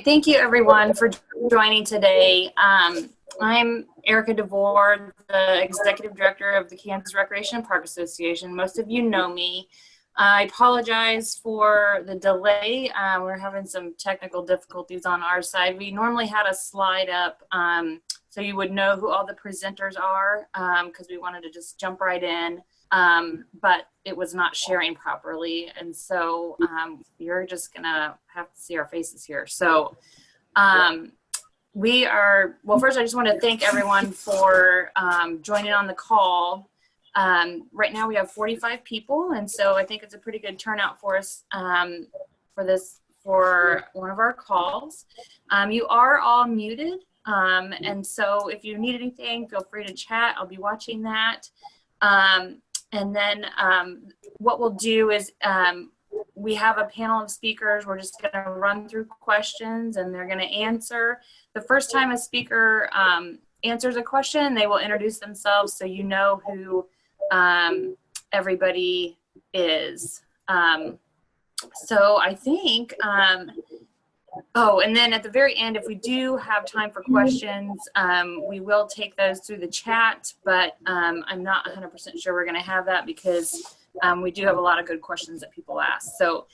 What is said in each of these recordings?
Thank you, everyone, for joining today. I'm Erica DeVore, the Executive Director of the Kansas Recreation and Park Association. Most of you know me. I apologize for the delay. We're having some technical difficulties on our side. We normally had a slide up so you would know who all the presenters are because we wanted to just jump right in. But it was not sharing properly. And so you're just gonna have to see our faces here. So well, first I just want to thank everyone for joining on the call. Right now we have 45 people. And so I think it's a pretty good turnout for us for one of our calls. You are all muted. And so if you need anything, feel free to chat. I'll be watching that. And then what we'll do is we have a panel of speakers. We're just going to run through questions and they're going to answer. The first time a speaker answers a question, they will introduce themselves so you know who everybody is. So I think, oh, and then at the very end, if we do have time for questions, we will take those through the chat, but I'm not 100% sure we're going to have that because we do have a lot of good questions that people ask. So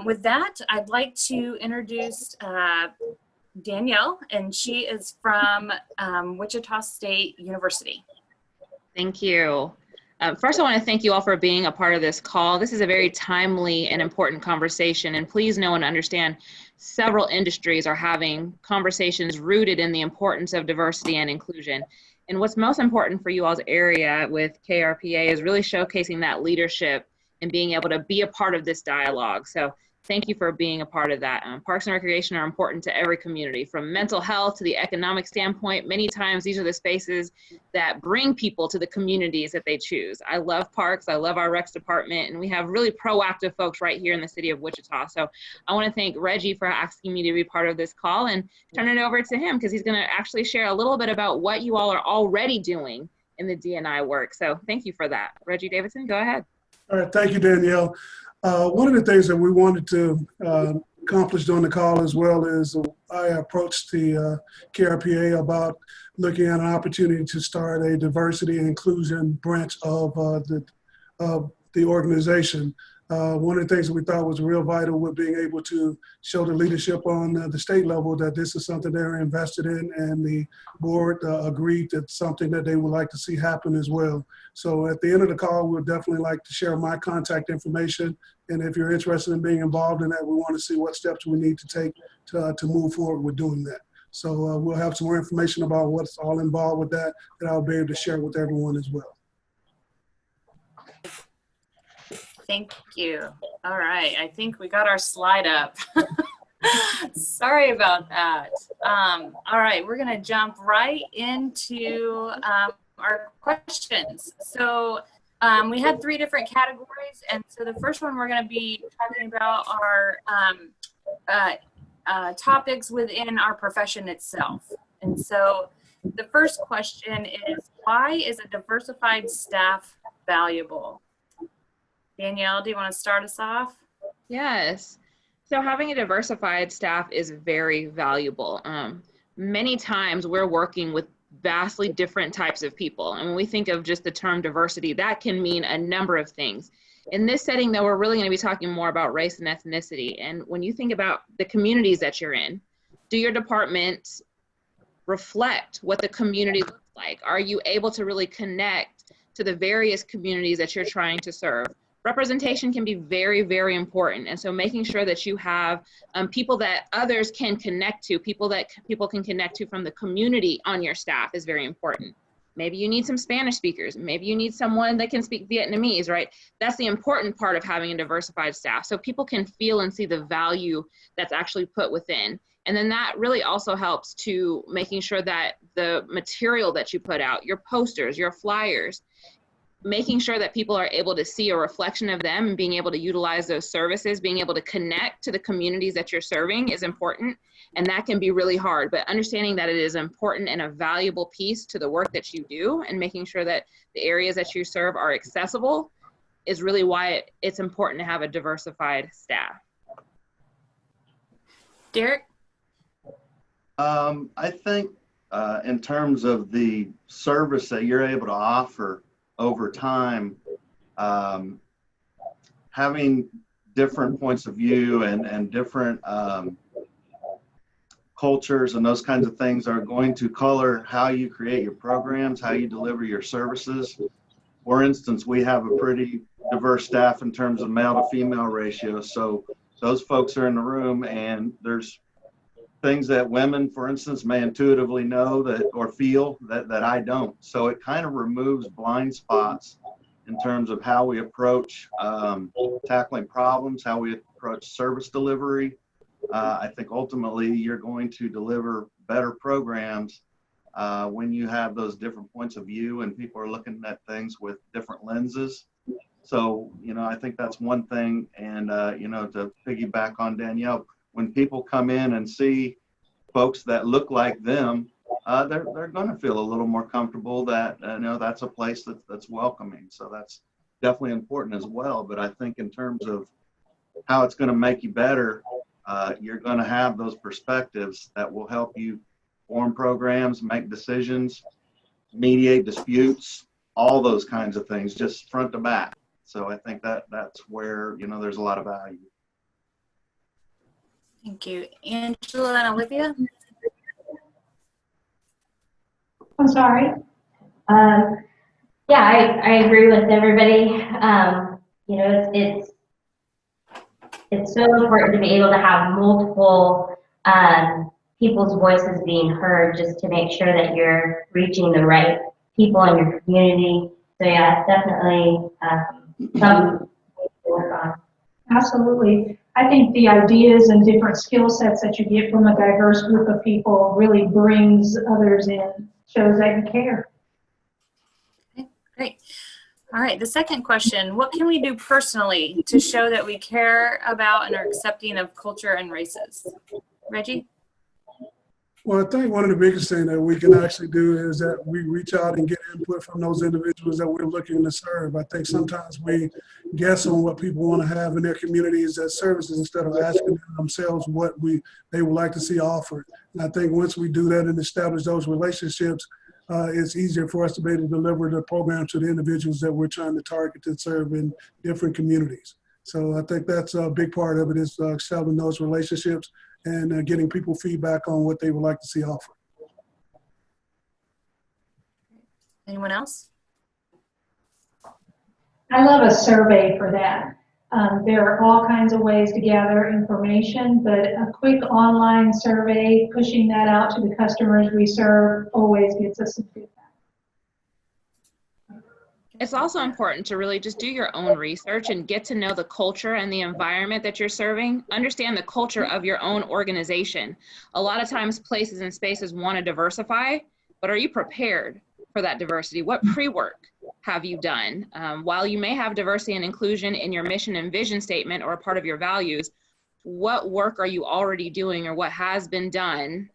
with that, I'd like to introduce Danielle, and she is from Wichita State University. Thank you. First, I want to thank you all for being a part of this call. This is a very timely and important conversation, and please know and understand several industries are having conversations rooted in the importance of diversity and inclusion. And what's most important for you all's area with KRPA is really showcasing that leadership and being able to be a part of this dialogue. So thank you for being a part of that. Parks and recreation are important to every community, from mental health to the economic standpoint. Many times these are the spaces that bring people to the communities that they choose. I love parks, I love our Recs department, and we have really proactive folks right here in the city of Wichita. So I want to thank Reggie for asking me to be part of this call and turn it over to him because he's going to actually share a little bit about what you all are already doing in the D&I work. So thank you for that. Reggie Davidson, go ahead. All right, thank you, Danielle. One of the things that we wanted to accomplish during the call as well is I approached the KRPA about looking at an opportunity to start a diversity and inclusion branch of the organization. One of the things that we thought was real vital with being able to show the leadership on the state level that this is something they're invested in, and the board agreed that something that they would like to see happen as well. So at the end of the call, we'd definitely like to share my contact information. And if you're interested in being involved in that, we want to see what steps we need to take to move forward with doing that. So we'll have some more information about what's all involved with that I'll be able to share with everyone as well. Thank you. All right, I think we got our slide up. Sorry about that. All right, we're gonna jump right into our questions. So we had 3 different categories, and so the first one we're gonna be talking about are topics within our profession itself. And so the first question is, why is a diversified staff valuable? Danielle, do you want to start us off? Yes. So having a diversified staff is very valuable. Many times we're working with vastly different types of people. And when we think of just the term diversity, that can mean a number of things. In this setting, though, we're really going to be talking more about race and ethnicity. And when you think about the communities that you're in, do your departments reflect what the community looks like? Are you able to really connect to the various communities that you're trying to serve? Representation can be very, very important. And so making sure that you have people that others can connect to, people that people can connect to from the community on your staff is very important. Maybe you need some Spanish speakers. Maybe you need someone that can speak Vietnamese, right? That's the important part of having a diversified staff. So people can feel and see the value that's actually put within. And then that really also helps to making sure that the material that you put out, your posters, your flyers, making sure that people are able to see a reflection of them and being able to utilize those services, being able to connect to the communities that you're serving is important. And that can be really hard, but understanding that it is important and a valuable piece to the work that you do and making sure that the areas that you serve are accessible is really why it's important to have a diversified staff. Derek? I think in terms of the service that you're able to offer over time, um, having different points of view and different cultures and those kinds of things are going to color how you create your programs, how you deliver your services. For instance, we have a pretty diverse staff in terms of male to female ratio. So those folks are in the room, and there's things that women, for instance, may intuitively know that or feel that I don't. So it kind of removes blind spots in terms of how we approach tackling problems, how we approach service delivery. I think ultimately you're going to deliver better programs when you have those different points of view and people are looking at things with different lenses. So, I think that's one thing. And, to piggyback on Danielle, when people come in and see folks that look like them, they're going to feel a little more comfortable that, that's a place that's welcoming. So that's definitely important as well. But I think in terms of how it's going to make you better, you're going to have those perspectives that will help you form programs, make decisions, mediate disputes, all those kinds of things, just front to back. So I think that's where, there's a lot of value. Thank you. Angela and Olivia? I'm sorry. Yeah, I agree with everybody. It's so important to be able to have multiple people's voices being heard, just to make sure that you're reaching the right people in your community. So yeah, it's definitely something to work on. Absolutely. I think the ideas and different skill sets that you get from a diverse group of people really brings others in, shows that you care. Okay, great. All right, the second question, what can we do personally to show that we care about and are accepting of culture and races? Reggie? Well, I think one of the biggest things that we can actually do is that we reach out and get input from those individuals that we're looking to serve. I think sometimes we guess on what people want to have in their communities as services instead of asking themselves what they would like to see offered. And I think once we do that and establish those relationships, it's easier for us to be able to deliver the program to the individuals that we're trying to target and serve in different communities. So I think that's a big part of it, is establishing those relationships and getting people feedback on what they would like to see offered. Anyone else? I love a survey for that. There are all kinds of ways to gather information, but a quick online survey, pushing that out to the customers we serve, always gets us some feedback. It's also important to really just do your own research and get to know the culture and the environment that you're serving. Understand the culture of your own organization. A lot of times places and spaces want to diversify, but are you prepared for that diversity? What pre-work have you done? While you may have diversity and inclusion in your mission and vision statement or a part of your values, what work are you already doing or what has been done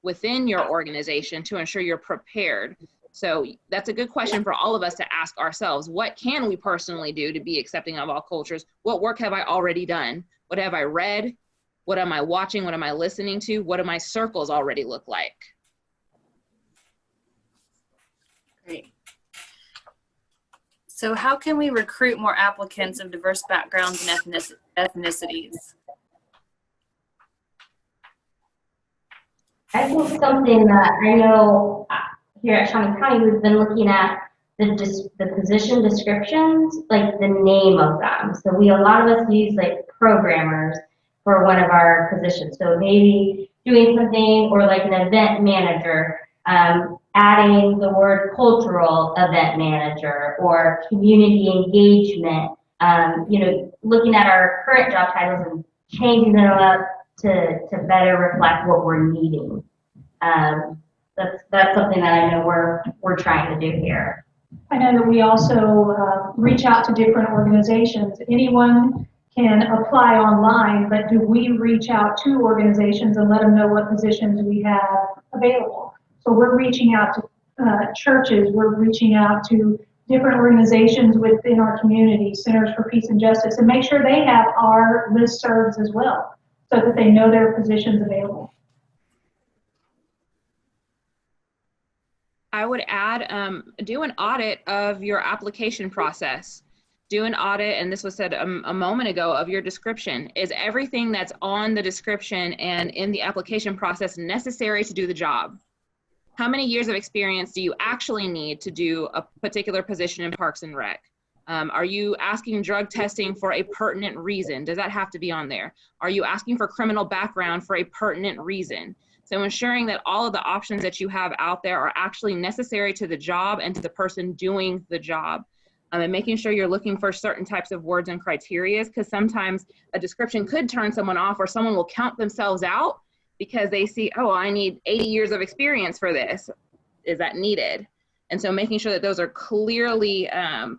within your organization to ensure you're prepared? So that's a good question for all of us to ask ourselves. What can we personally do to be accepting of all cultures? What work have I already done? What have I read? What am I watching? What am I listening to? What do my circles already look like? Great. So how can we recruit more applicants of diverse backgrounds and ethnicities? I think something that I know here at Shawnee County, we've been looking at the position descriptions, like the name of them. So a lot of us use like programmers for one of our positions. So maybe doing something, or like an event manager, adding the word cultural event manager or community engagement, looking at our current job titles and changing them up to better reflect what we're needing. That's something that I know we're trying to do here. I know that we also reach out to different organizations. Anyone can apply online, but do we reach out to organizations and let them know what positions we have available? So we're reaching out to churches, we're reaching out to different organizations within our community, Centers for Peace and Justice, and make sure they have our listservs as well, so that they know their positions available. I would add, do an audit of your application process. Do an audit, and this was said a moment ago, of your description. Is everything that's on the description and in the application process necessary to do the job? How many years of experience do you actually need to do a particular position in Parks and Rec? Are you asking drug testing for a pertinent reason? Does that have to be on there? Are you asking for criminal background for a pertinent reason? So ensuring that all of the options that you have out there are actually necessary to the job and to the person doing the job. And making sure you're looking for certain types of words and criteria, because sometimes a description could turn someone off, or someone will count themselves out because they see, oh, I need 80 years of experience for this. Is that needed? And so making sure that those are clearly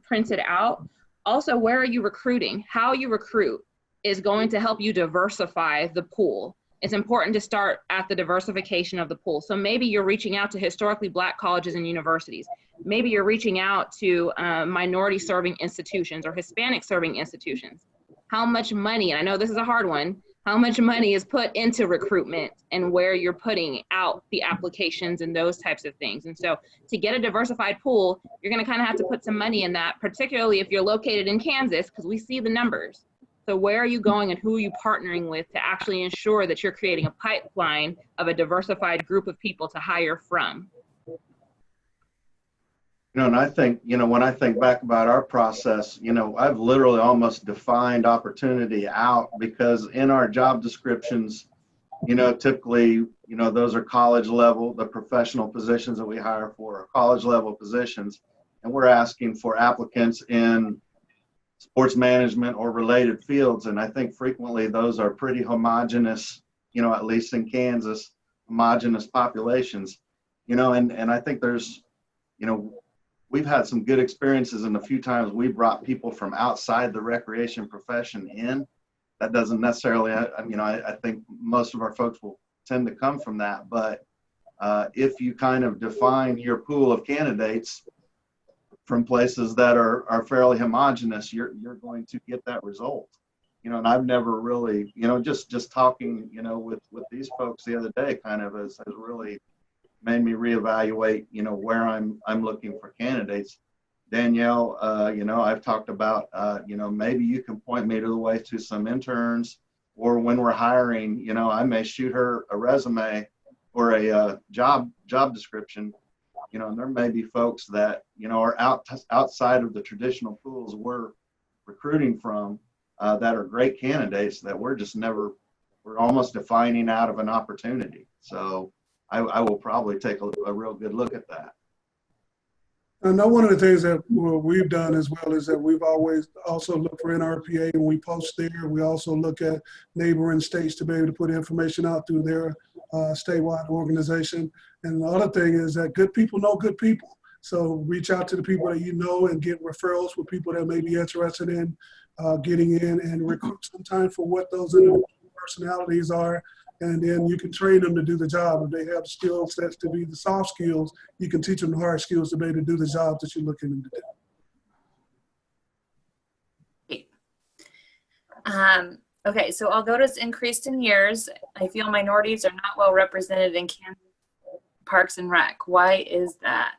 printed out. Also, where are you recruiting? How you recruit is going to help you diversify the pool. It's important to start at the diversification of the pool. So maybe you're reaching out to historically Black colleges and universities. Maybe you're reaching out to minority serving institutions or Hispanic serving institutions. How much money, and I know this is a hard one, how much money is put into recruitment and where you're putting out the applications and those types of things. And so to get a diversified pool, you're gonna kind of have to put some money in that, particularly if you're located in Kansas, because we see the numbers. So where are you going and who are you partnering with to actually ensure that you're creating a pipeline of a diversified group of people to hire from? You know, and I think, you know, when I think back about our process, you know, I've literally almost defined opportunity out, because in our job descriptions, you know, typically, you know, those are college level, the professional positions that we hire for are college level positions. And we're asking for applicants in sports management or related fields. And I think frequently those are pretty homogenous, you know, at least in Kansas, homogenous populations, you know, and I think there's, you know, we've had some good experiences, and a few times we brought people from outside the recreation profession in. That doesn't necessarily, you know, I think most of our folks will tend to come from that. But if you kind of define your pool of candidates from places that are fairly homogenous, you're going to get that result. You know, and I've never really, you know, just talking, you know, with these folks the other day kind of has really made me reevaluate, you know, where I'm looking for candidates. Danielle, you know, I've talked about, you know, maybe you can point me to the way to some interns, or when we're hiring, you know, I may shoot her a resume or a job description, you know, and there may be folks that, you know, are outside of the traditional pools we're recruiting from that are great candidates that we're almost defining out of an opportunity. So I will probably take a real good look at that. I know one of the things that we've done as well is that we've always also looked for NRPA, and we post there. We also look at neighboring states to be able to put information out through their statewide organization. And the other thing is that good people know good people. So reach out to the people that you know and get referrals with people that may be interested in getting in, and recruit sometimes for what those individual personalities are. And then you can train them to do the job. If they have skill sets to be the soft skills, you can teach them the hard skills to be able to do the job that you're looking them to do. Okay, so although it has increased in years, I feel minorities are not well represented in Kansas Parks and Rec. Why is that?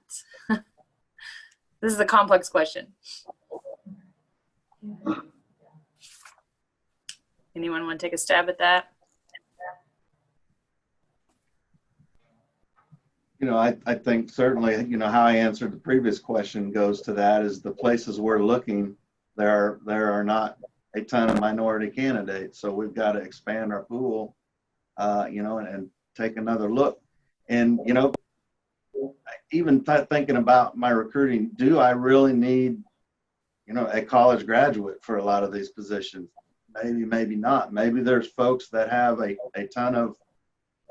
This is a complex question. Anyone want to take a stab at that? You know, I think certainly, you know, how I answered the previous question goes to that, is the places we're looking, there are not a ton of minority candidates. So we've got to expand our pool, you know, and take another look. And, you know, even thinking about my recruiting, do I really need, you know, a college graduate for a lot of these positions? Maybe, maybe not. Maybe there's folks that have a ton of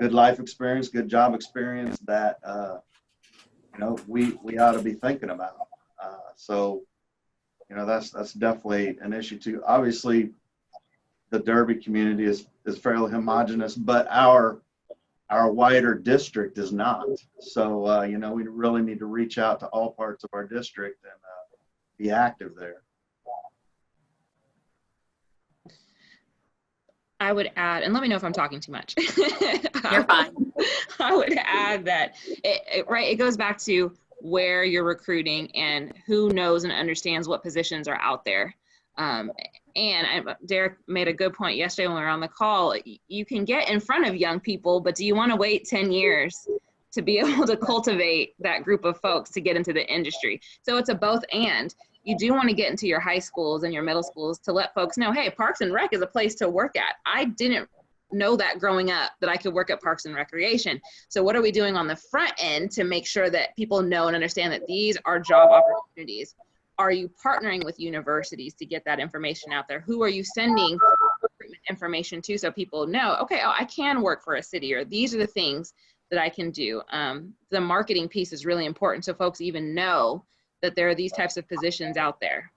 good life experience, good job experience that, you know, we ought to be thinking about. So, you know, that's definitely an issue too. Obviously, the Derby community is fairly homogenous, but our wider district is not. So, you know, we really need to reach out to all parts of our district and be active there. I would add, and let me know if I'm talking too much. You're fine. I would add said that, it goes back to where you're recruiting and who knows and understands what positions are out there. Derek made a good point yesterday when we were on the call. You can get in front of young people, but do you want to wait 10 years to be able to cultivate that group of folks to get into the industry? So it's a both and. You do want to get into your high schools and your middle schools to let folks know, hey, Parks and Rec is a place to work at. I didn't know that growing up, that I could work at Parks and Recreation. So what are we doing on the front end to make sure that people know and understand that these are job opportunities? Are you partnering with universities to get that information out there? Who are you sending information to so people know, okay, oh, I can work for a city, or these are the things that I can do. The marketing piece is really important so folks even know that there are these types of positions out there.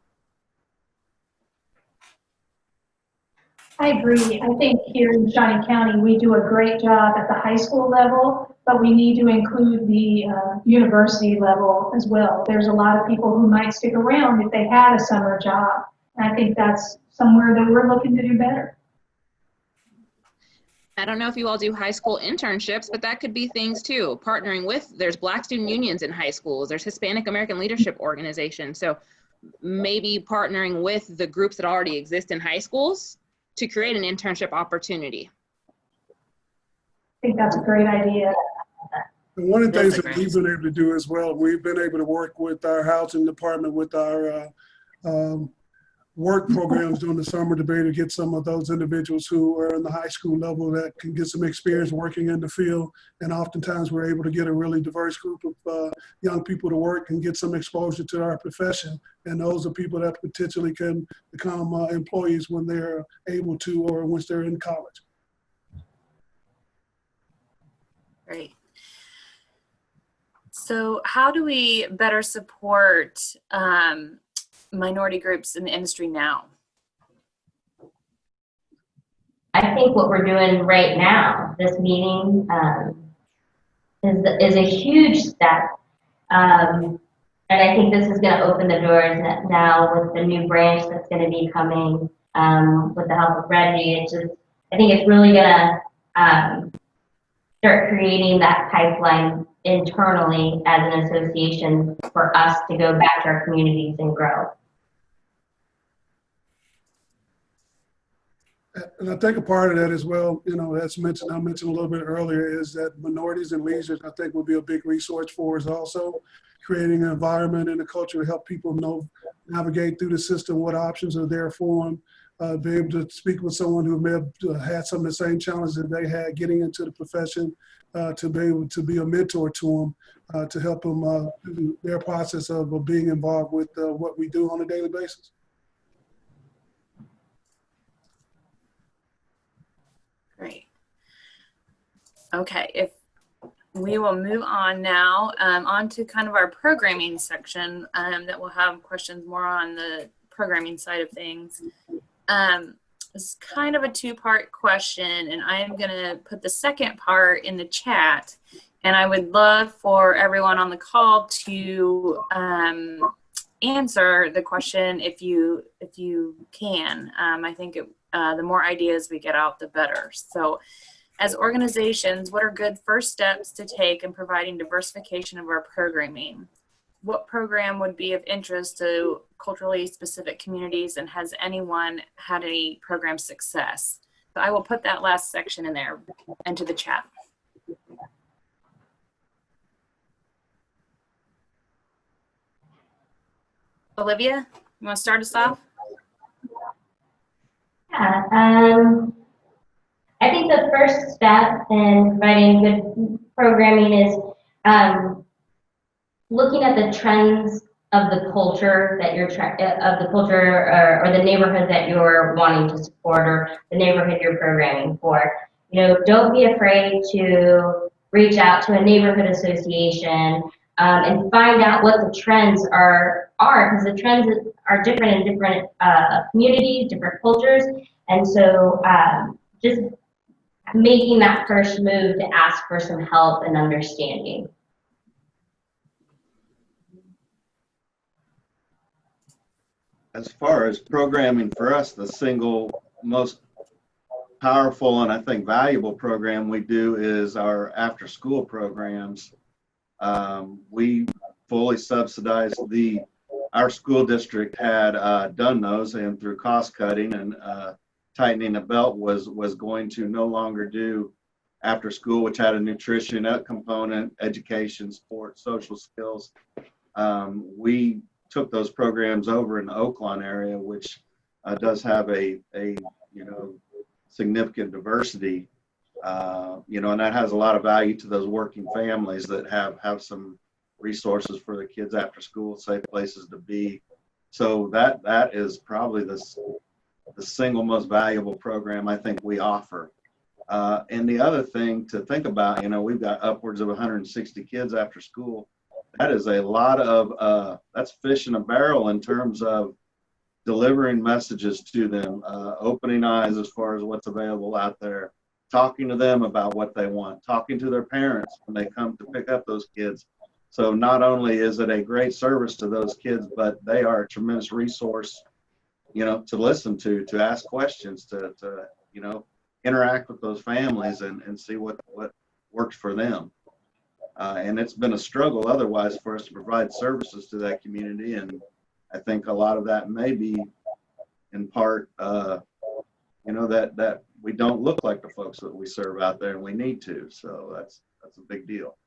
I agree. I think here in Shawnee County, we do a great job at the high school level, but we need to include the university level as well. There's a lot of people who might stick around if they had a summer job. And I think that's somewhere that we're looking to do better. I don't know if you all do high school internships, but that could be things too. Partnering with, there's Black student unions in high schools, there's Hispanic American Leadership Organization. So maybe partnering with the groups that already exist in high schools to create an internship opportunity. I think that's a great idea. And one of the things that we've been able to do as well, we've been able to work with our housing department, with our work programs during the summer to be able to get some of those individuals who are in the high school level that can get some experience working in the field. And oftentimes we're able to get a really diverse group of young people to work and get some exposure to our profession. And those are people that potentially can become employees when they're able to, or once they're in college. Great. So how do we better support minority groups in the industry now? I think what we're doing right now, this meeting, is a huge step. And I think this is going to open the doors now with the new branch that's going to be coming with the help of Reggie. I think it's really going to start creating that pipeline internally as an association for us to go back to our communities and grow. And I think a part of that as well, you know, as mentioned, I mentioned a little bit earlier, is that minorities and leaders, I think, will be a big resource for us also, creating an environment and a culture to help people navigate through the system, what options are there for them, be able to speak with someone who may have had some of the same challenges that they had getting into the profession, to be able to be a mentor to them, to help them through their process of being involved with what we do on a daily basis. Great. Okay, if we will move on now on to kind of our programming section that will have questions more on the programming side of things. It's kind of a two-part question, and I am going to put the second part in the chat, and I would love for everyone on the call to answer the question if you can. I think the more ideas we get out, the better. So as organizations, what are good first steps to take in providing diversification of our programming? What program would be of interest to culturally specific communities, and has anyone had any program success? So I will put that last section in there into the chat. Olivia, you want to start us off? Yeah, I think the first step in providing good programming is looking at the trends of the culture that you're or the neighborhood that you're wanting to support, or the neighborhood you're programming for. You know, don't be afraid to reach out to a neighborhood association and find out what the trends are, because the trends are different in different communities, different cultures, and so just making that first move to ask for some help and understanding. As far as programming for us, the single most powerful and I think valuable program we do is our after-school programs. We fully subsidize our school district had done those, and through cost cutting and tightening the belt was going to no longer do after school, which had a nutrition component, education, sports, social skills. We took those programs over in the Oaklawn area, which does have a significant diversity, and that has a lot of value to those working families that have some resources for the kids after school, safe places to be. So that is probably the single most valuable program I think we offer. And the other thing to think about, we've got upwards of 160 kids after school. That is a lot of, that's fish in a barrel in terms of delivering messages to them, opening eyes as far as what's available out there, talking to them about what they want, talking to their parents when they come to pick up those kids. So not only is it a great service to those kids, but they are a tremendous resource, to listen to ask questions, to interact with those families and see what works for them. And it's been a struggle otherwise for us to provide services to that community. And I think a lot of that may be in part, that we don't look like the folks that we serve out there, and we need to. So that's a big deal.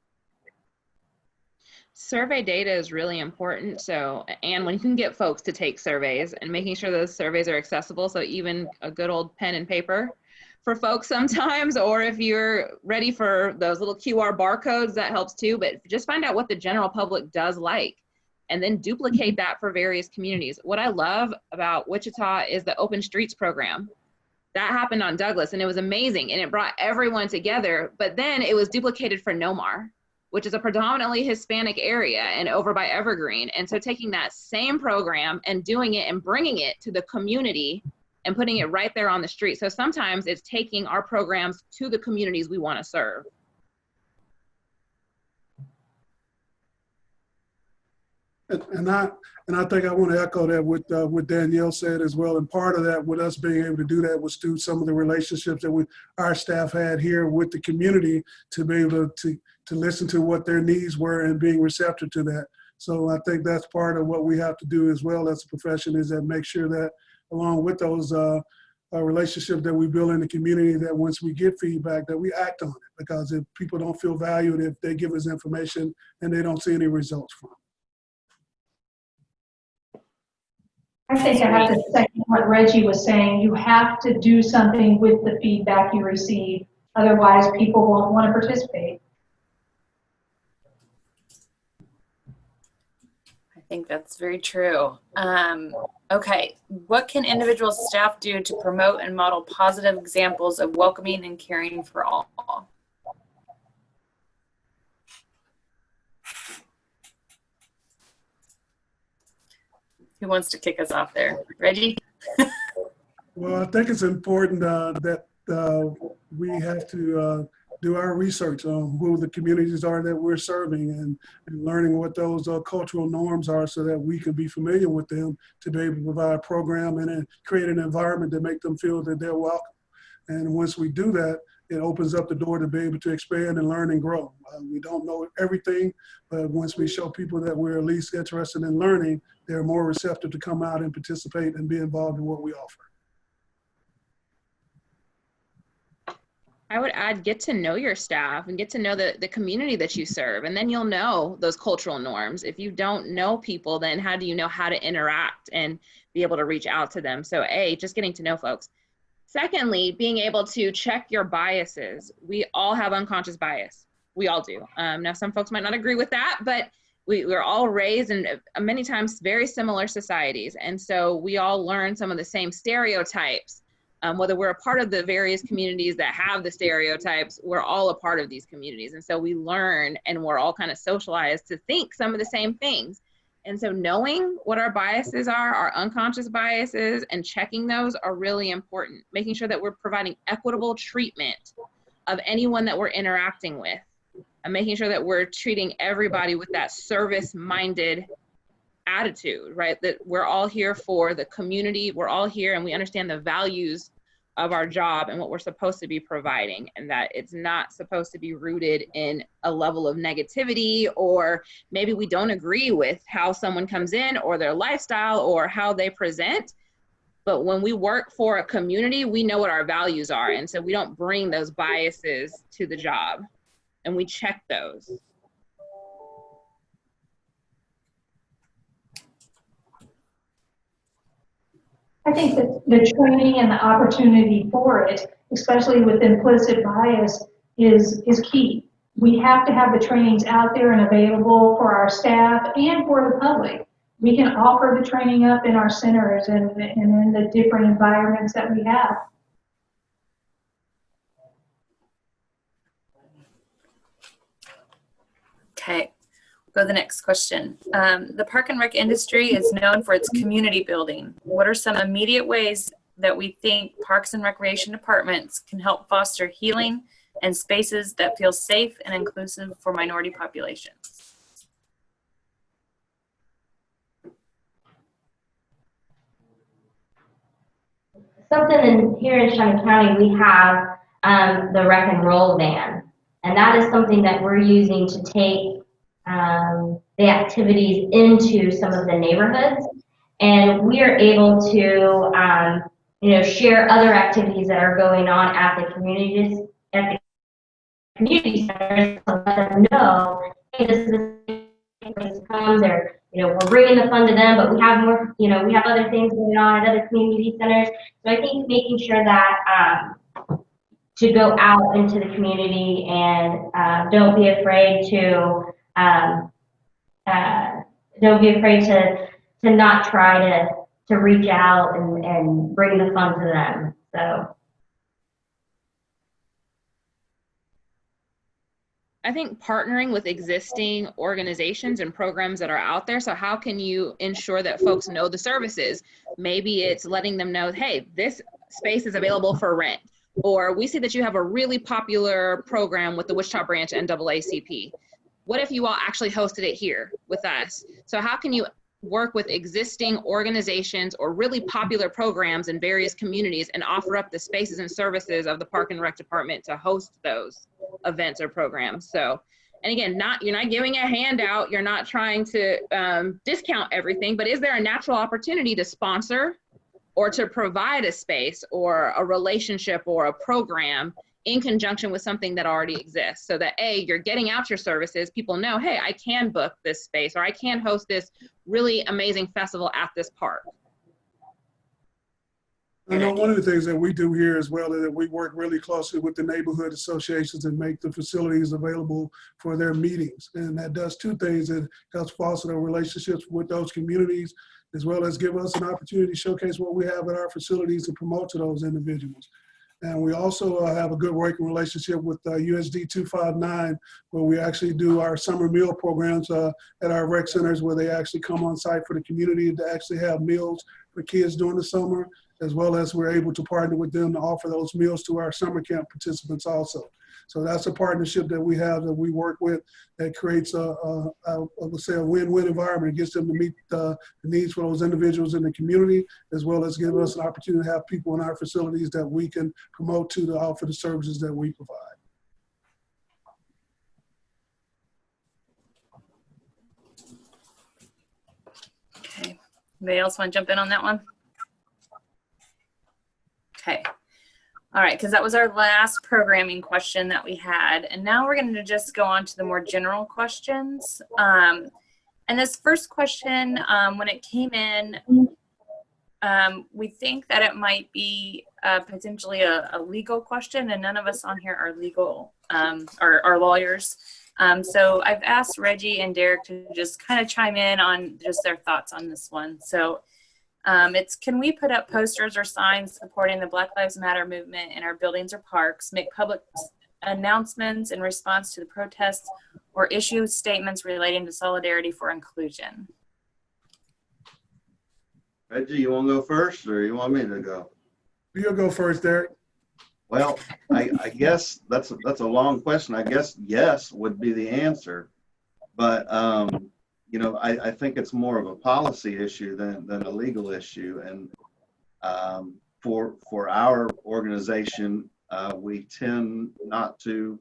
Survey data is really important. So, and when you can get folks to take surveys and making sure those surveys are accessible, so even a good old pen and paper for folks sometimes, or if you're ready for those little QR barcodes, that helps too. But just find out what the general public does like, and then duplicate that for various communities. What I love about Wichita is the Open Streets program. That happened on Douglas, and it was amazing, and it brought everyone together, but then it was duplicated for Nomar, which is a predominantly Hispanic area and over by Evergreen. And so taking that same program and doing it and bringing it to the community and putting it right there on the street. So sometimes it's taking our programs to the communities we want to serve. And I think I want to echo that with what Danielle said as well. And part of that, with us being able to do that, was through some of the relationships that our staff had here with the community, to be able to listen to what their needs were and being receptive to that. So I think that's part of what we have to do as well as a profession, is that make sure that along with those relationships that we build in the community, that once we get feedback, that we act on it. Because if people don't feel valued, if they give us information and they don't see any results from it. I think I have to second what Reggie was saying. You have to do something with the feedback you receive. Otherwise, people won't want to participate. I think that's very true. Okay, what can individual staff do to promote and model positive examples of welcoming and caring for all? Who wants to kick us off there? Reggie? Well, I think it's important that we have to do our research on who the communities are that we're serving, and learning what those cultural norms are, so that we can be familiar with them to be able to provide a program and create an environment that make them feel that they're welcome. And once we do that, it opens up the door to be able to expand and learn and grow. We don't know everything, but once we show people that we're at least interested in learning, they're more receptive to come out and participate and be involved in what we offer. I would add, get to know your staff and get to know the community that you serve, and then you'll know those cultural norms. If you don't know people, then how do you know how to interact and be able to reach out to them? So just getting to know folks. Secondly, being able to check your biases. We all have unconscious bias. We all do. Now, some folks might not agree with that, but we're all raised in many times very similar societies. And so we all learn some of the same stereotypes. Whether we're a part of the various communities that have the stereotypes, we're all a part of these communities. And so we learn, and we're all kind of socialized to think some of the same things. And so knowing what our biases are, our unconscious biases, and checking those are really important. Making sure that we're providing equitable treatment of anyone that we're interacting with, and making sure that we're treating everybody with that service-minded attitude, right? That we're all here for the community. We're all here, and we understand the values of our job and what we're supposed to be providing, and that it's not supposed to be rooted in a level of negativity, or maybe we don't agree with how someone comes in or their lifestyle or how they present. But when we work for a community, we know what our values are. And so we don't bring those biases to the job, and we check those. I think that the training and the opportunity for it, especially with implicit bias, is key. We have to have the trainings out there and available for our staff and for the public. We can offer the training up in our centers and in the different environments that we have. Okay, we'll go to the next question. The park and rec industry is known for its community building. What are some immediate ways that we think parks and recreation departments can help foster healing and spaces that feel safe and inclusive for minority populations? Something here in Shawnee County, we have the rec and roll van. And that is something that we're using to take the activities into some of the neighborhoods. And we are able to, share other activities that are going on at the community centers to let them know, hey, this is the place to come. We're bringing the fun to them, but we have more, we have other things going on at other community centers. So I think making sure that to go out into the community and don't be afraid to not try to reach out and bring the fun to them. So I think partnering with existing organizations and programs that are out there. So how can you ensure that folks know the services? Maybe it's letting them know, hey, this space is available for rent. Or we see that you have a really popular program with the Wichita branch NAACP. What if you all actually hosted it here with us? So how can you work with existing organizations or really popular programs in various communities and offer up the spaces and services of the Park and Rec Department to host those events or programs? So, and again, you're not giving a handout, you're not trying to discount everything, but is there a natural opportunity to sponsor or to provide a space or a relationship or a program in conjunction with something that already exists, so that you're getting out your services, people know, hey, I can book this space, or I can host this really amazing festival at this park. I know one of the things that we do here as well is that we work really closely with the neighborhood associations and make the facilities available for their meetings. And that does two things. It helps foster the relationships with those communities, as well as give us an opportunity to showcase what we have at our facilities and promote to those individuals. And we also have a good working relationship with USD 259, where we actually do our summer meal programs at our rec centers, where they actually come on site for the community to actually have meals for kids during the summer, as well as we're able to partner with them to offer those meals to our summer camp participants also. So that's a partnership that we have, that we work with, that creates I would say a win-win environment. It gets them to meet the needs for those individuals in the community, as well as give us an opportunity to have people in our facilities that we can promote to offer the services that we provide. Okay, anybody else want to jump in on that one? Okay. All right, because that was our last programming question that we had. And now we're going to just go on to the more general questions. And this first question, when it came in, we think that it might be potentially a legal question, and none of us on here are legal, are lawyers. So I've asked Reggie and Derek to just kind of chime in on just their thoughts on this one. So can we put up posters or signs supporting the Black Lives Matter movement in our buildings or parks, make public announcements in response to the protests, or issue statements relating to solidarity for inclusion? Reggie, you want to go first, or you want me to go? You'll go first, Derek. Well, I guess that's a long question. I guess yes would be the answer, but I think it's more of a policy issue than a legal issue. And for our organization, we tend not to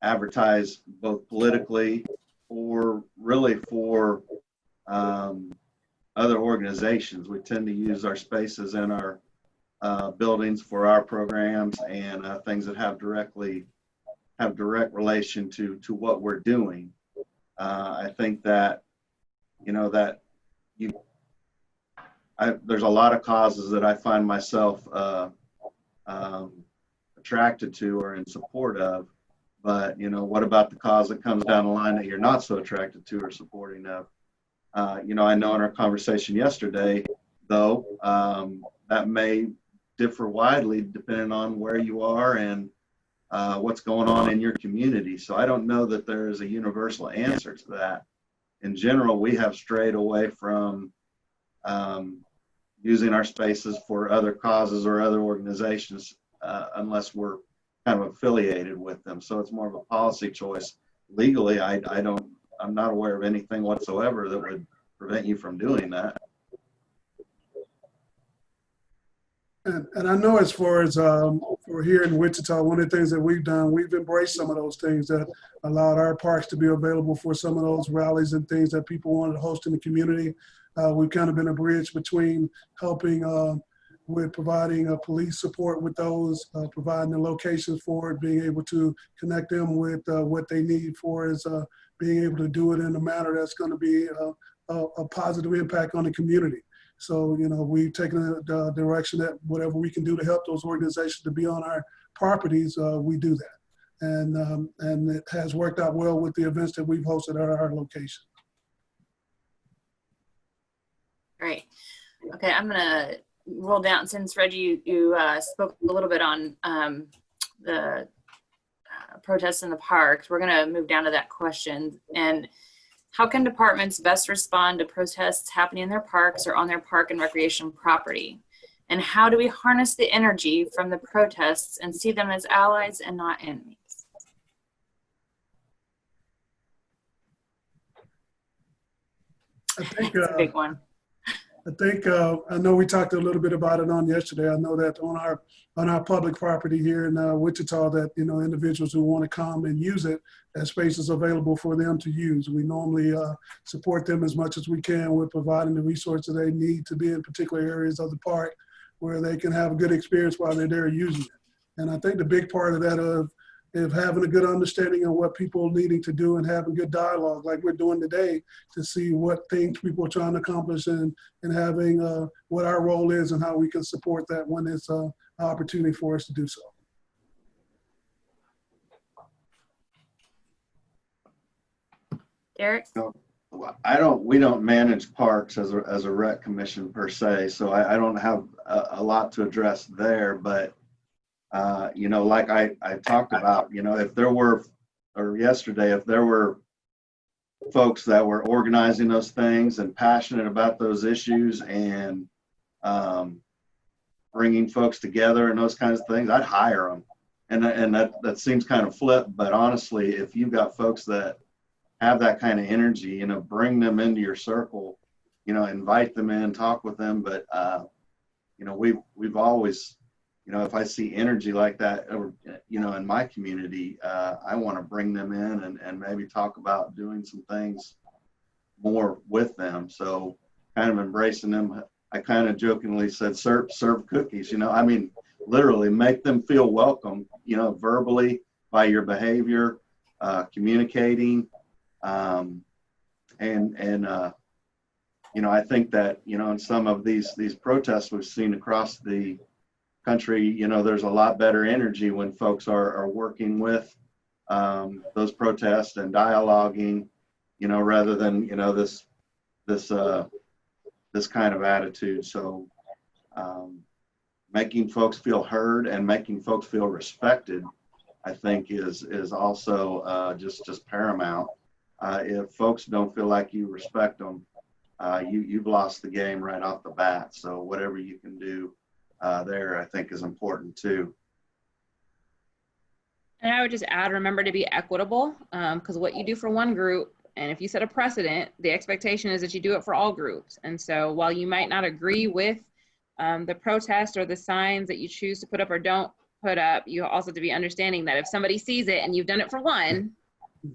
advertise both politically or really for other organizations. We tend to use our spaces in our buildings for our programs and things that have direct relation to what we're doing. I think that there's a lot of causes that I find myself attracted to or in support of, but what about the cause that comes down the line that you're not so attracted to or supporting of? I know in our conversation yesterday, though, that may differ widely depending on where you are and what's going on in your community. So I don't know that there is a universal answer to that. In general, we have strayed away from using our spaces for other causes or other organizations unless we're kind of affiliated with them. So it's more of a policy choice. Legally, I'm not aware of anything whatsoever that would prevent you from doing that. And I know as far as for here in Wichita, one of the things that we've done, we've embraced some of those things that allowed our parks to be available for some of those rallies and things that people wanted to host in the community. We've kind of been a bridge between helping with providing police support with those, providing the locations for it, being able to connect them with what they need for is being able to do it in a manner that's going to be a positive impact on the community. So, we've taken the direction that whatever we can do to help those organizations to be on our properties, we do that. And it has worked out well with the events that we've hosted at our location. Great. Okay, I'm going to roll down, since Reggie, you spoke a little bit on the protests in the parks. We're going to move down to that question. And how can departments best respond to protests happening in their parks or on their park and recreation property? And how do we harness the energy from the protests and see them as allies and not enemies? I think It's a big one. I know we talked a little bit about it on yesterday. I know that on our public property here in Wichita, that individuals who want to come and use it, that space is available for them to use. We normally support them as much as we can with providing the resources they need to be in particular areas of the park where they can have a good experience while they're there using it. And I think the big part of that of having a good understanding of what people are needing to do and having good dialogue like we're doing today to see what things people are trying to accomplish and having what our role is and how we can support that when it's an opportunity for us to do so. Derek? We don't manage parks as a rec commission per se, so I don't have a lot to address there, but like I talked about, if there were, or yesterday, if there were folks that were organizing those things and passionate about those issues and bringing folks together and those kinds of things, I'd hire them. And that seems kind of flip, but honestly, if you've got folks that have that kind of energy, bring them into your circle, invite them in, talk with them. But, we've always, if I see energy like that, in my community, I want to bring them in and maybe talk about doing some things more with them. So kind of embracing them. I kind of jokingly said, serve cookies, literally make them feel welcome, verbally by your behavior, communicating. I think that, in some of these protests we've seen across the country, there's a lot better energy when folks are working with those protests and dialoguing, rather than, this kind of attitude. So making folks feel heard and making folks feel respected, I think is also just paramount. If folks don't feel like you respect them, you've lost the game right off the bat. So whatever you can do there, I think, is important too. And I would just add, remember to be equitable, because what you do for one group, and if you set a precedent, the expectation is that you do it for all groups. And so while you might not agree with the protest or the signs that you choose to put up or don't put up, you also have to be understanding that if somebody sees it and you've done it for one,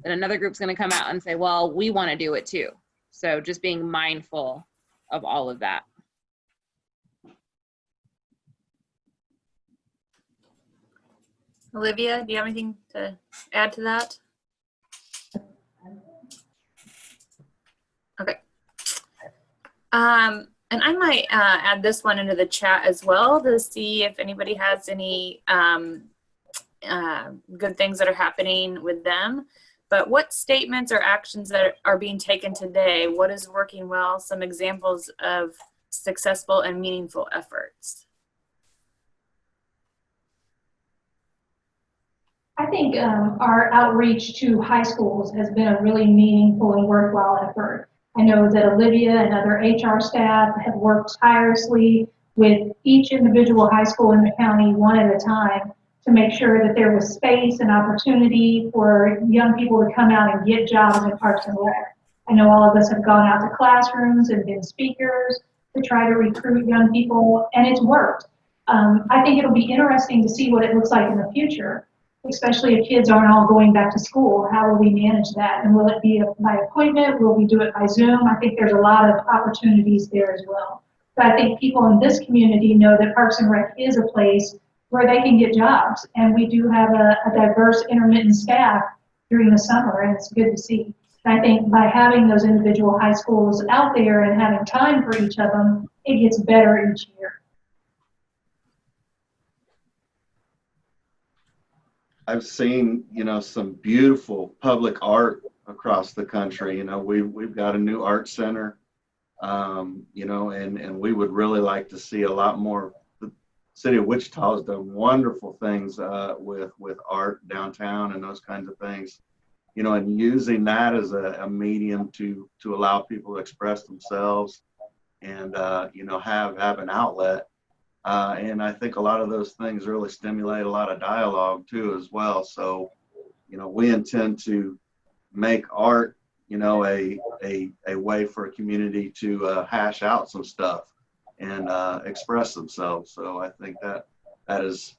then another group's going to come out and say, well, we want to do it too. So just being mindful of all of that. Olivia, do you have anything to add to that? Okay. And I might add this one into the chat as well to see if anybody has any good things that are happening with them. But what statements or actions that are being taken today? What is working well? Some examples of successful and meaningful efforts. I think our outreach to high schools has been a really meaningful and worthwhile effort. I know that Olivia and other HR staff have worked tirelessly with each individual high school in the county one at a time to make sure that there was space and opportunity for young people to come out and get jobs in Parks and Rec. I know all of us have gone out to classrooms and been speakers to try to recruit young people, and it's worked. I think it'll be interesting to see what it looks like in the future, especially if kids aren't all going back to school. How will we manage that? And will it be by appointment? Will we do it by Zoom? I think there's a lot of opportunities there as well. But I think people in this community know that Parks and Rec is a place where they can get jobs. And we do have a diverse intermittent staff during the summer, and it's good to see. And I think by having those individual high schools out there and having time for each of them, it gets better each year. I've seen, you know, some beautiful public art across the country. You know, we've got a new art center, you know, and we would really like to see a lot more. The city of Wichita has done wonderful things with art downtown and those kinds of things, you know, and using that as a medium to allow people to express themselves and, you know, have an outlet. And I think a lot of those things really stimulate a lot of dialogue too as well. So, you know, we intend to make art, you know, a way for a community to hash out some stuff and express themselves. So I think that is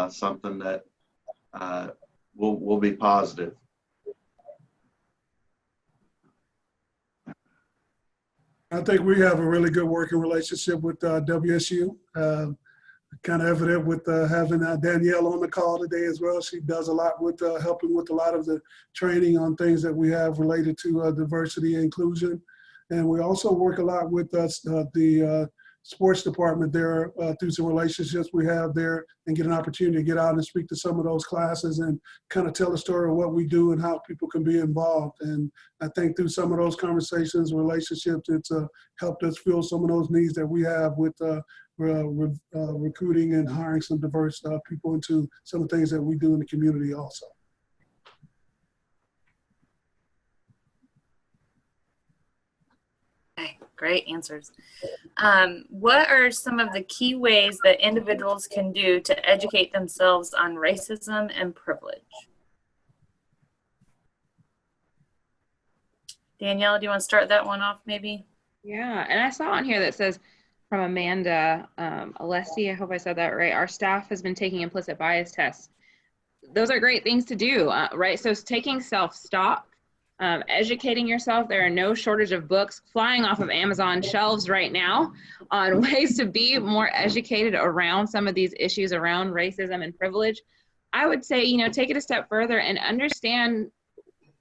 something that will be positive. I think we have a really good working relationship with WSU. Kind of evident with having Danielle on the call today as well. She does a lot with helping with a lot of the training on things that we have related to diversity and inclusion. And we also work a lot with the sports department there through some relationships we have there, and get an opportunity to get out and speak to some of those classes and kind of tell the story of what we do and how people can be involved. And I think through some of those conversations, relationships, it's helped us fill some of those needs that we have with recruiting and hiring some diverse people into some of the things that we do in the community also. Okay, great answers. What are some of the key ways that individuals can do to educate themselves on racism and privilege? Danielle, do you want to start that one off maybe? Yeah, and I saw on here that says from Amanda Alessi, I hope I said that right, our staff has been taking implicit bias tests. Those are great things to do, right? So it's taking self-stop, educating yourself. There are no shortage of books flying off of Amazon shelves right now on ways to be more educated around some of these issues around racism and privilege. I would say, you know, take it a step further and understand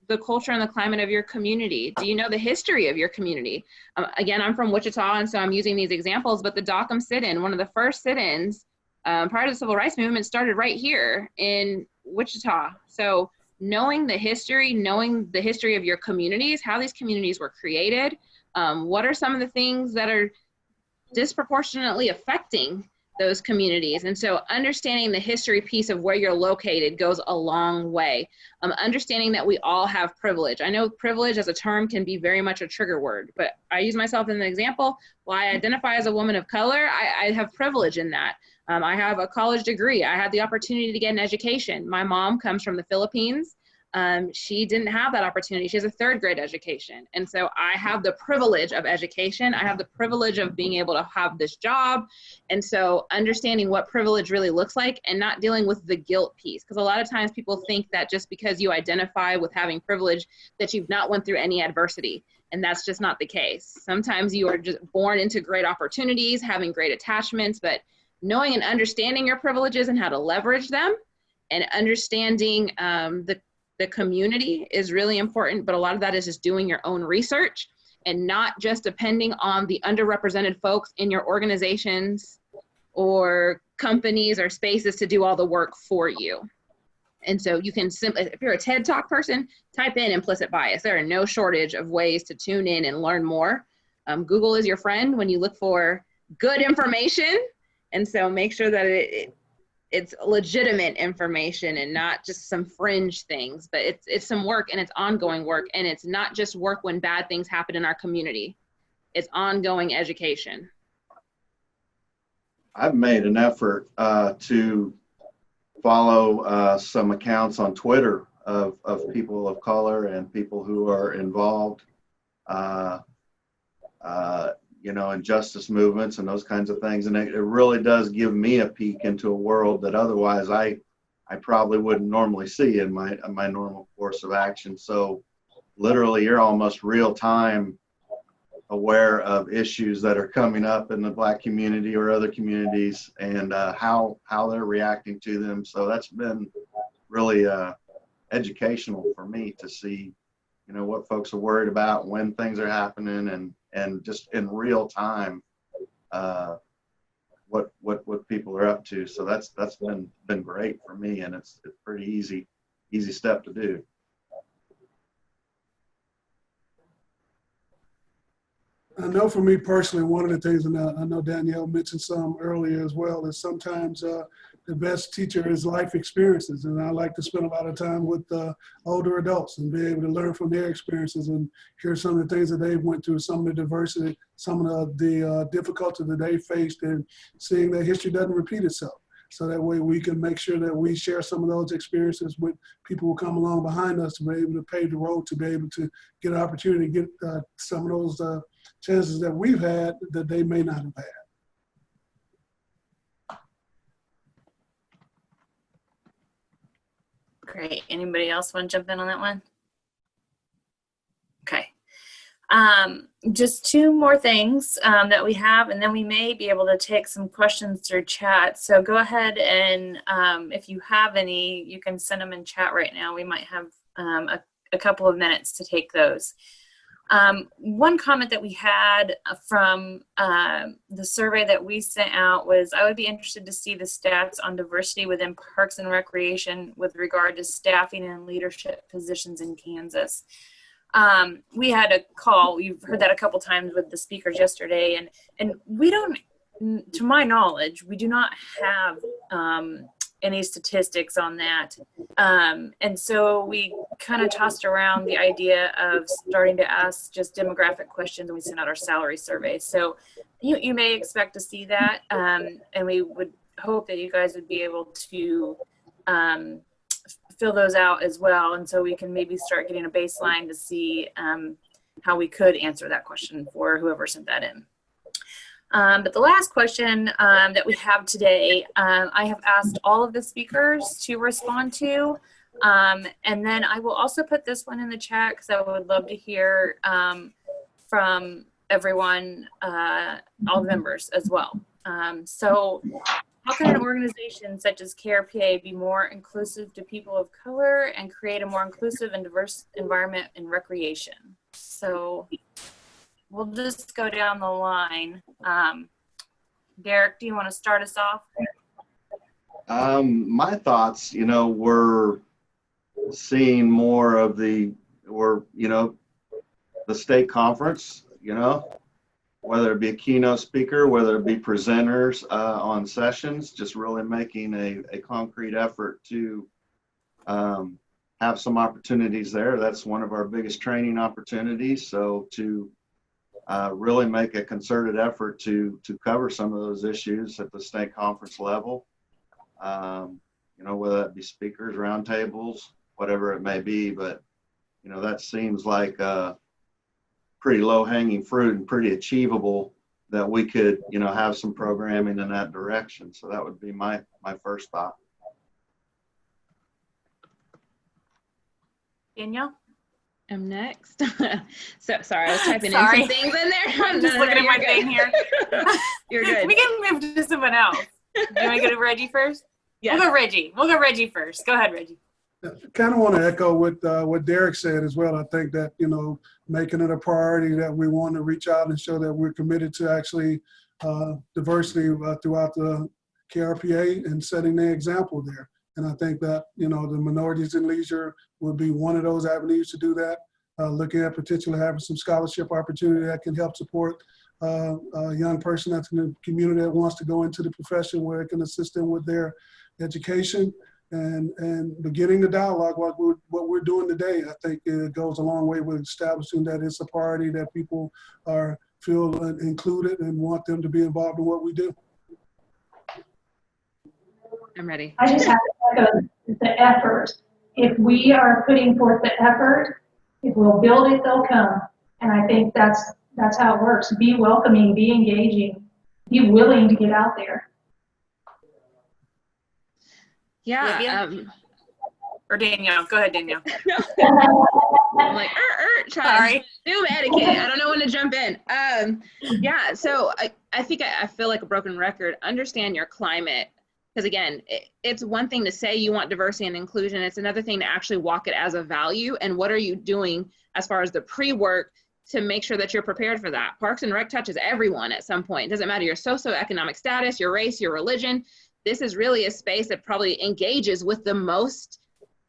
the culture and the climate of your community. Do you know the history of your community? Again, I'm from Wichita, and so I'm using these examples, but the Dockham sit-in, one of the first sit-ins prior to the Civil Rights Movement, started right here in Wichita. So knowing the history of your communities, how these communities were created, what are some of the things that are disproportionately affecting those communities. And so understanding the history piece of where you're located goes a long way. Understanding that we all have privilege. I know privilege as a term can be very much a trigger word, but I use myself as an example. While I identify as a woman of color, I have privilege in that. I have a college degree. I had the opportunity to get an education. My mom comes from the Philippines. She didn't have that opportunity. She has a third grade education. And so I have the privilege of education. I have the privilege of being able to have this job. And so understanding what privilege really looks like and not dealing with the guilt piece. Because a lot of times people think that just because you identify with having privilege, that you've not went through any adversity. And that's just not the case. Sometimes you are just born into great opportunities, having great attachments, but knowing and understanding your privileges and how to leverage them and understanding the community is really important, but a lot of that is just doing your own research and not just depending on the underrepresented folks in your organizations or companies or spaces to do all the work for you. And so you can simply, if you're a TED Talk person, type in implicit bias. There are no shortage of ways to tune in and learn more. Google is your friend when you look for good information. And so make sure that it's legitimate information and not just some fringe things, but it's some work and it's ongoing work. And it's not just work when bad things happen in our community. It's ongoing education. I've made an effort to follow some accounts on Twitter of people of color and people who are involved, in justice movements and those kinds of things. And it really does give me a peek into a world that otherwise I probably wouldn't normally see in my normal course of action. So literally you're almost real time aware of issues that are coming up in the Black community or other communities and how they're reacting to them. So that's been really educational for me to see, what folks are worried about, when things are happening, and just in real time what people are up to. So that's been great for me, and it's pretty easy step to do. I know for me personally, one of the things, and I know Danielle mentioned some earlier as well, is sometimes the best teacher is life experiences. And I like to spend a lot of time with older adults and be able to learn from their experiences and hear some of the things that they went through, some of the diversity, some of the difficulty that they faced, and seeing that history doesn't repeat itself. So that way we can make sure that we share some of those experiences with people who come along behind us to be able to pave the road, to be able to get an opportunity to get some of those chances that we've had that they may not have had. Great. Anybody else want to jump in on that one? Okay. Just two more things that we have, and then we may be able to take some questions through chat. So go ahead and if you have any, you can send them in chat right now. We might have a couple of minutes to take those. One comment that we had from the survey that we sent out was, I would be interested to see the stats on diversity within Parks and Recreation with regard to staffing and leadership positions in Kansas. We had a call, you've heard that a couple times with the speakers yesterday, and we don't, to my knowledge, we do not have any statistics on that. And so we kind of tossed around the idea of starting to ask just demographic questions, and we sent out our salary survey. So you may expect to see that, and we would hope that you guys would be able to fill those out as well. And so we can maybe start getting a baseline to see how we could answer that question for whoever sent that in. But the last question that we have today, I have asked all of the speakers to respond to. And then I will also put this one in the chat because I would love to hear from everyone, all the members as well. So how can an organization such as KRPA be more inclusive to people of color and create a more inclusive and diverse environment in recreation? So we'll just go down the line. Derek, do you want to start us off? My thoughts, we're seeing more of the state conference, whether it be a keynote speaker, whether it be presenters on sessions, just really making a concrete effort to have some opportunities there. That's one of our biggest training opportunities. So to really make a concerted effort to cover some of those issues at the state conference level, whether that be speakers, roundtables, whatever it may be. But, you know, that seems like pretty low hanging fruit and pretty achievable that we could, you know, have some programming in that direction. So that would be my first thought. Danielle? I'm next. So sorry, I was typing in Sorry. some things in there. I'm just looking at my thing here. You're good. We can move to someone else. Do you want to go to Reggie first? Yeah. We'll go Reggie first. Go ahead, Reggie. Kind of want to echo what Derek said as well. I think that, you know, making it a priority that we want to reach out and show that we're committed to actually diversity throughout the KRPA and setting the example there. And I think that, you know, the minorities in leisure would be one of those avenues to do that. Looking at potentially having some scholarship opportunity that can help support a young person that's in the community that wants to go into the profession, where it can assist them with their education and beginning the dialogue like what we're doing today. I think it goes a long way with establishing that it's a priority that people feel included and want them to be involved in what we do. I'm ready. I just have to echo the effort. If we are putting forth the effort, if we'll build it, they'll come. And I think that's how it works. Be welcoming, be engaging, be willing to get out there. Yeah. Or Danielle. Go ahead, Danielle. I'm like, Sorry. Zoom etiquette. I don't know when to jump in. Yeah, so I think I feel like a broken record. Understand your climate. Because again, it's one thing to say you want diversity and inclusion. It's another thing to actually walk it as a value. And what are you doing as far as the pre-work to make sure that you're prepared for that? Parks and Rec touches everyone at some point. It doesn't matter your socioeconomic status, your race, your religion. This is really a space that probably engages with the most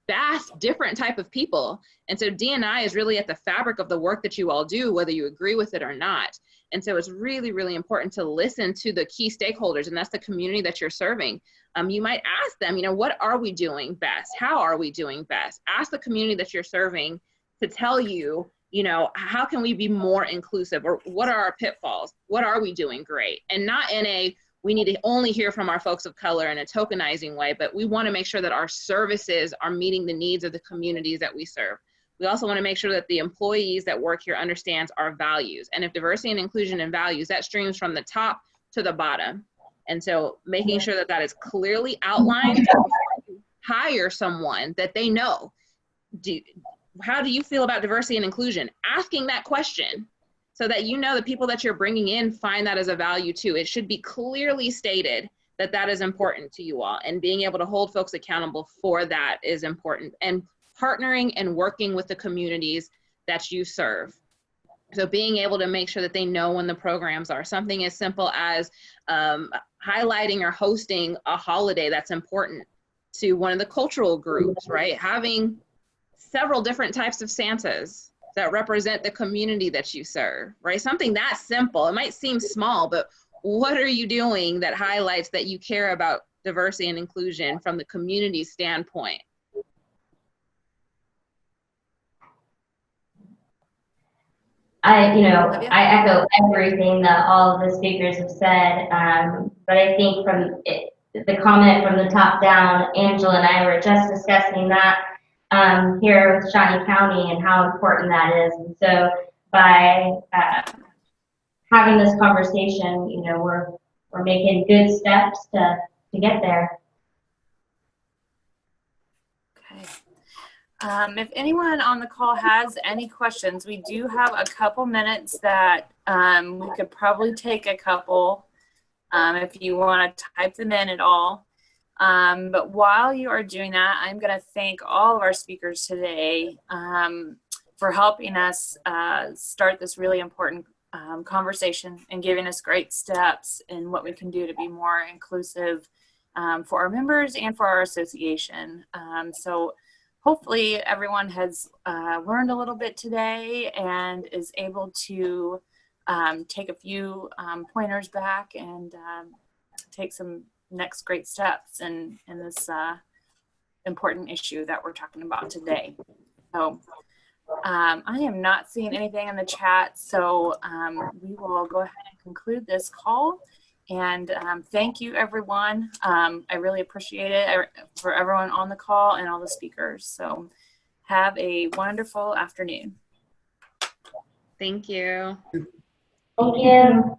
vast, different type of people. And so D&I is really at the fabric of the work that you all do, whether you agree with it or not. And so it's really, really important to listen to the key stakeholders, and that's the community that you're serving. You might ask them, you know, what are we doing best? How are we doing best? Ask the community that you're serving to tell you, you know, how can we be more inclusive, or what are our pitfalls? What are we doing great? And not in a, we need to only hear from our folks of color in a tokenizing way, but we want to make sure that our services are meeting the needs of the communities that we serve. We also want to make sure that the employees that work here understands our values. And if diversity and inclusion and values, that streams from the top to the bottom. And so making sure that that is clearly outlined before you hire someone, that they know, how do you feel about diversity and inclusion? Asking that question so that you know the people that you're bringing in find that as a value too. It should be clearly stated that that is important to you all, and being able to hold folks accountable for that is important. And partnering and working with the communities that you serve. So being able to make sure that they know when the programs are. Something as simple as highlighting or hosting a holiday that's important to one of the cultural groups, right? Having several different types of Santas that represent the community that you serve, right? Something that simple. It might seem small, but what are you doing that highlights that you care about diversity and inclusion from the community standpoint? I echo everything that all of the speakers have said, but I think from the comment from the top down, Angela and I were just discussing that here with Shawnee County and how important that is. And so by having this conversation, we're making good steps to get there. Okay. If anyone on the call has any questions, we do have a couple minutes that we could probably take a couple if you want to type them in at all. But while you are doing that, I'm going to thank all of our speakers today for helping us start this really important conversation and giving us great steps in what we can do to be more inclusive for our members and for our association. So hopefully everyone has learned a little bit today and is able to take a few pointers back and take some next great steps in this important issue that we're talking about today. So I am not seeing anything in the chat, so we will go ahead and conclude this call. And thank you, everyone. I really appreciate it for everyone on the call and all the speakers. So have a wonderful afternoon. Thank you. Thank you.